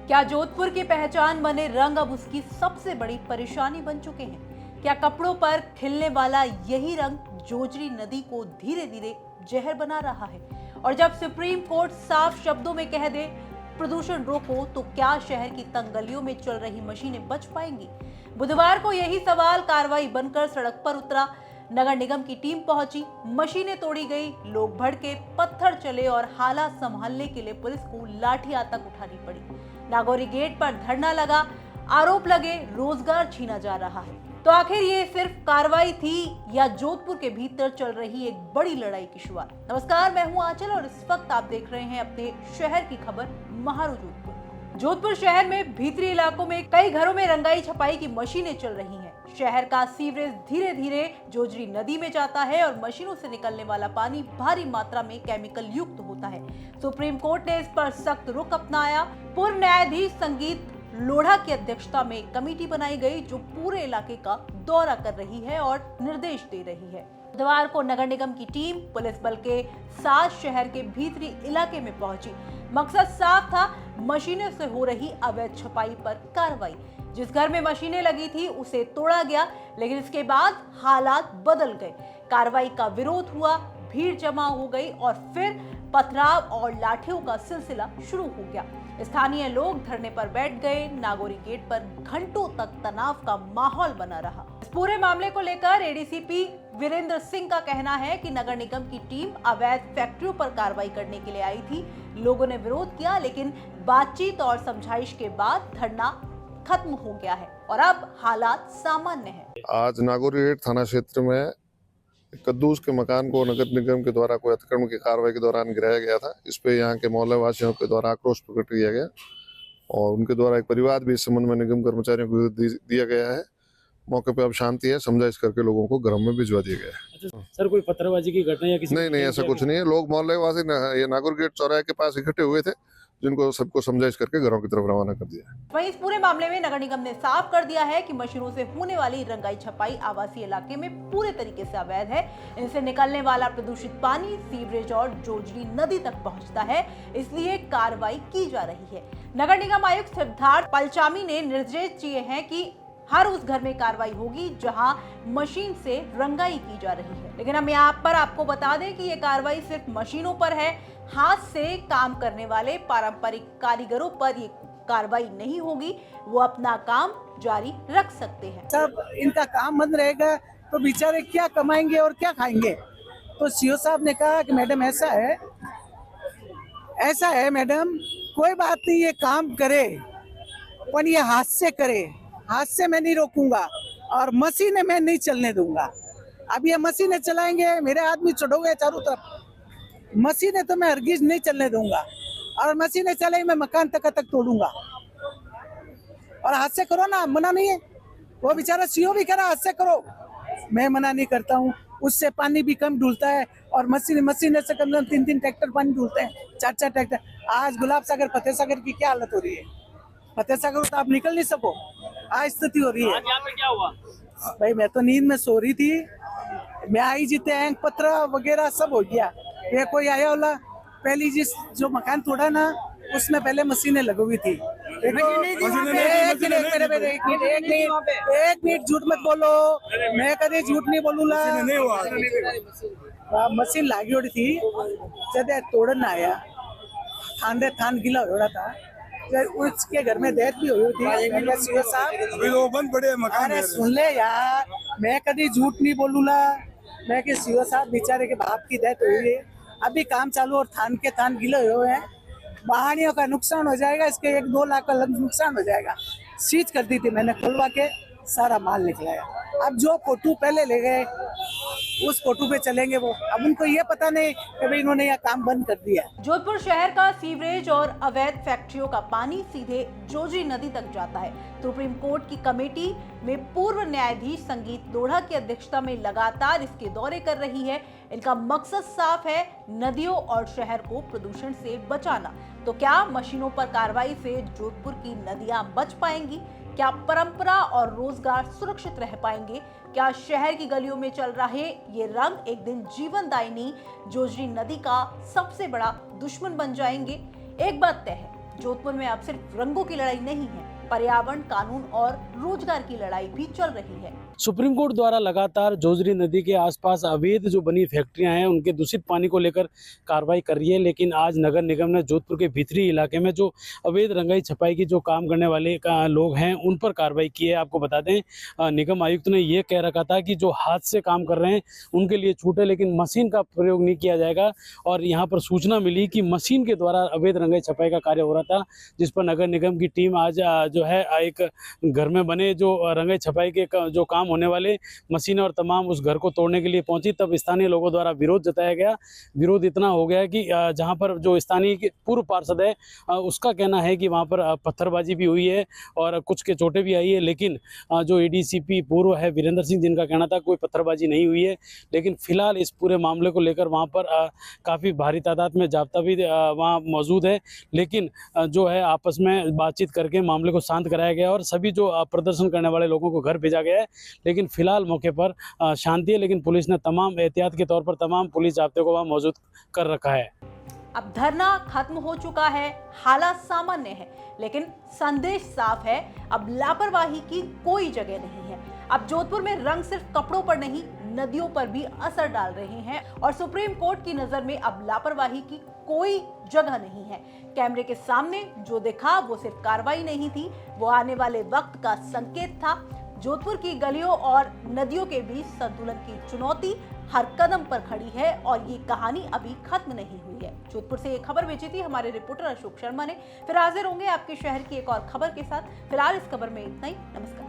क्या जोधपुर की पहचान बने रंग अब उसकी सबसे बड़ी परेशानी बन चुके हैं? क्या कपड़ों पर खिलने वाला यही रंग जोजरी नदी को धीरे धीरे जहर बना रहा है? और जब सुप्रीम कोर्ट साफ शब्दों में कह दे प्रदूषण रोको, तो क्या शहर की तंग गलियों में चल रही मशीनें बच पाएंगी? बुधवार को यही सवाल कार्रवाई बनकर सड़क पर उतरा। नगर निगम की टीम पहुंची, मशीनें तोड़ी गई, लोग भड़के, पत्थर चले और हालात संभालने के लिए पुलिस को लाठियां तक उठानी पड़ी। नागौरी गेट पर धरना लगा, आरोप लगे रोजगार छीना जा रहा है। तो आखिर ये सिर्फ कार्रवाई थी या जोधपुर के भीतर चल रही एक बड़ी लड़ाई की शुरुआत? नमस्कार, मैं हूं आंचल और इस वक्त आप देख रहे हैं अपने शहर की खबर महारू जोधपुर। जोधपुर शहर में भीतरी इलाकों में कई घरों में रंगाई छपाई की मशीनें चल रही हैं। शहर का सीवरेज धीरे धीरे जोजरी नदी में जाता है और मशीनों से निकलने वाला पानी भारी मात्रा में केमिकल युक्त होता है। सुप्रीम कोर्ट ने इस पर सख्त रुख अपनाया। पूर्व न्यायाधीश संगीत लोढ़ा की अध्यक्षता में एक कमेटी बनाई गई जो पूरे इलाके का दौरा कर रही है और निर्देश दे रही है। बुधवार को नगर निगम की टीम पुलिस बल के साथ शहर के भीतरी इलाके में पहुंची। मकसद साफ था, मशीनों से हो रही अवैध छपाई पर कार्रवाई। जिस घर में मशीनें लगी थी उसे तोड़ा गया, लेकिन इसके बाद हालात बदल गए। कार्रवाई का विरोध हुआ, भीड़ जमा हो गई और फिर पथराव और लाठियों का सिलसिला शुरू हो गया। स्थानीय लोग धरने पर बैठ गए। नागौरी गेट पर घंटों तक तनाव का माहौल बना रहा। इस पूरे मामले को लेकर एडीसीपी वीरेंद्र सिंह का कहना है कि नगर निगम की टीम अवैध फैक्ट्रियों पर कार्रवाई करने के लिए आई थी। लोगों ने विरोध किया, लेकिन बातचीत और समझाइश के बाद धरना खत्म हो गया है और अब हालात सामान्य है। आज नागौरी गेट थाना क्षेत्र में कद्दूस के मकान को नगर निगम के द्वारा कोई अतिक्रमण की कार्रवाई के दौरान गिराया गया था। इस पे यहाँ के मोहल्ले वासियों के द्वारा आक्रोश प्रकट किया गया और उनके द्वारा एक परिवार भी इस संबंध में निगम कर्मचारियों को दिया गया है। मौके पे अब शांति है, समझाइश करके लोगों को घरों में भिजवा दिया गया है। अच्छा सर, कोई पत्थरबाजी की घटना या किसी नहीं, ऐसा कुछ नहीं है। लोग मोहल्ले वासी ये नागौर गेट चौराहे के पास इकट्ठे हुए थे, जिनको सबको समझाइश करके घरों की तरफ रवाना कर दिया। वहीं इस पूरे मामले में नगर निगम ने साफ कर दिया है कि मशीनों से होने वाली रंगाई छपाई आवासीय इलाके में पूरे तरीके से अवैध है। इनसे निकलने वाला प्रदूषित पानी सीवरेज और जोजरी नदी तक पहुंचता है, इसलिए कार्रवाई की जा रही है। नगर निगम आयुक्त सिद्धार्थ पलचामी ने निर्देश दिए हैं कि हर उस घर में कार्रवाई होगी जहां मशीन से रंगाई की जा रही है। लेकिन हम यहाँ पर आपको बता दें कि ये कार्रवाई सिर्फ मशीनों पर है। हाथ से काम करने वाले पारंपरिक कारीगरों पर ये कार्रवाई नहीं होगी। वो अपना काम जारी रख सकते हैं। सब इनका काम बंद रहेगा तो बेचारे क्या कमाएंगे और क्या खाएंगे। तो सीओ साहब ने कहा कि मैडम ऐसा है मैडम, कोई बात नहीं, ये काम करे पर ये हाथ से करे। हाथ से मैं नहीं रोकूंगा और मशीनें मैं नहीं चलने दूंगा। अब ये मशीनें चलाएंगे, मेरे आदमी चढ़ोगे चारों तरफ। मशीनें तो मैं हरगिज नहीं चलने दूंगा और मशीनें चलेंगी मैं मकान तक तोड़ूंगा। और हाथ से करो ना, मना नहीं है। वो बेचारा सीओ भी कह रहा हाथ से करो, मैं मना नहीं करता हूँ। उससे पानी भी कम ढूलता है और मशीनें से कम से कम 3 ट्रैक्टर पानी ढूलते हैं, 4 ट्रैक्टर। आज गुलाब सागर फतेह सागर की क्या हालत हो रही है। फतेह सागर तो आप निकल नहीं सको, आज स्थिति हो रही है। यहाँ पे क्या हुआ भाई, मैं तो नींद में सो रही थी, मैं आई जीते एंक पत्र वगैरह सब हो गया। ये कोई आया वाला पहली जो मकान तोड़ा ना, उसमें पहले मशीनें लगी हुई थी। एक मिनट झूठ मत बोलो, मैं कभी झूठ नहीं बोलूंगा। मशीन लागी हुई थी जब तोड़न आया, थान गिला हो रहा था। उसके घर में डेथ भी हुई थी। सीओ साहब बंद पड़े मकान। अरे सुन ले यार, मैं कभी झूठ नहीं बोलूंगा। मैं कि सीओ साहब बेचारे के बाप की डेथ हुई है, अभी काम चालू और थान गिले हुए हैं। वाहनियों का नुकसान हो जाएगा, इसके 1-2 लाख का नुकसान हो जाएगा। सीज कर दी थी मैंने, खुलवा के सारा माल निकलाया। अब जो कोटू पहले ले गए उस कोटू पे चलेंगे वो। अब उनको ये पता नहीं कि भाई इन्होंने यह काम बंद कर दिया। जोधपुर शहर का सीवरेज और अवैध फैक्ट्रियों का पानी सीधे जोजरी नदी तक जाता है। सुप्रीम कोर्ट की कमेटी में पूर्व न्यायाधीश संगीत लोढ़ा की अध्यक्षता में लगातार इसके दौरे कर रही है। इनका मकसद साफ है, नदियों और शहर को प्रदूषण से बचाना। तो क्या मशीनों पर कार्रवाई से जोधपुर की नदियां बच पाएंगी? क्या परंपरा और रोजगार सुरक्षित रह पाएंगे? क्या शहर की गलियों में चल रहे ये रंग एक दिन जीवनदायिनी जोजरी नदी का सबसे बड़ा दुश्मन बन जाएंगे? एक बात तय है, जोधपुर में अब सिर्फ रंगों की लड़ाई नहीं है, पर्यावरण, कानून और रोजगार की लड़ाई भी चल रही है। सुप्रीम कोर्ट द्वारा लगातार जोजरी नदी के आसपास अवैध जो बनी फैक्ट्रियां हैं उनके दूषित पानी को लेकर कार्रवाई कर रही है, लेकिन आज नगर निगम ने जोधपुर के भीतरी इलाके में जो अवैध रंगाई छपाई की जो काम करने वाले लोग हैं उन पर कार्रवाई की है। आपको बता दें निगम आयुक्त ने ये कह रखा था कि जो हाथ से काम कर रहे हैं उनके लिए छूट है, लेकिन मशीन का प्रयोग नहीं किया जाएगा। और यहाँ पर सूचना मिली कि मशीन के द्वारा अवैध रंगाई छपाई का कार्य हो रहा था, जिस पर नगर निगम की टीम आज जो है एक घर में बने जो रंगाई छपाई के जो काम होने वाले मशीन और तमाम उस घर को तोड़ने के लिए पहुंची। तब स्थानीय लोगों द्वारा विरोध जताया गया। विरोध इतना हो गया कि जहां पर जो स्थानीय पूर्व पार्षद है उसका कहना है कि वहां पर पत्थरबाजी भी हुई है और कुछ के चोटें भी आई है, लेकिन जो एडीसीपी पूर्व है वीरेंद्र सिंह, जिनका कहना था कोई पत्थरबाजी नहीं हुई है। लेकिन फिलहाल इस पूरे मामले को लेकर वहां पर काफ़ी भारी तादाद में जाब्ता भी वहाँ मौजूद है, लेकिन जो है आपस में बातचीत करके मामले को शांत कराया गया और सभी जो प्रदर्शन करने वाले लोगों को घर भेजा गया है। लेकिन फिलहाल मौके पर शांति है, लेकिन पुलिस ने तमाम एहतियात के तौर पर तमाम पुलिस जाब्ते को वहाँ मौजूद कर रखा है। अब धरना खत्म हो चुका है, हालात सामान्य है, लेकिन संदेश साफ है, अब लापरवाही की कोई जगह नहीं है। अब जोधपुर में रंग सिर्फ कपड़ों पर नहीं, नदियों पर भी असर डाल रहे हैं और सुप्रीम कोर्ट की नजर में अब लापरवाही की कोई जगह नहीं है। कैमरे के सामने जो देखा वो सिर्फ कार्रवाई नहीं थी, वो आने वाले वक्त का संकेत था। जोधपुर की गलियों और नदियों के बीच संतुलन की चुनौती हर कदम पर खड़ी है और ये कहानी अभी खत्म नहीं हुई है। जोधपुर से ये खबर भेजी थी हमारे रिपोर्टर अशोक शर्मा ने। फिर हाजिर होंगे आपके शहर की एक और खबर के साथ। फिलहाल इस खबर में इतना ही। नमस्कार।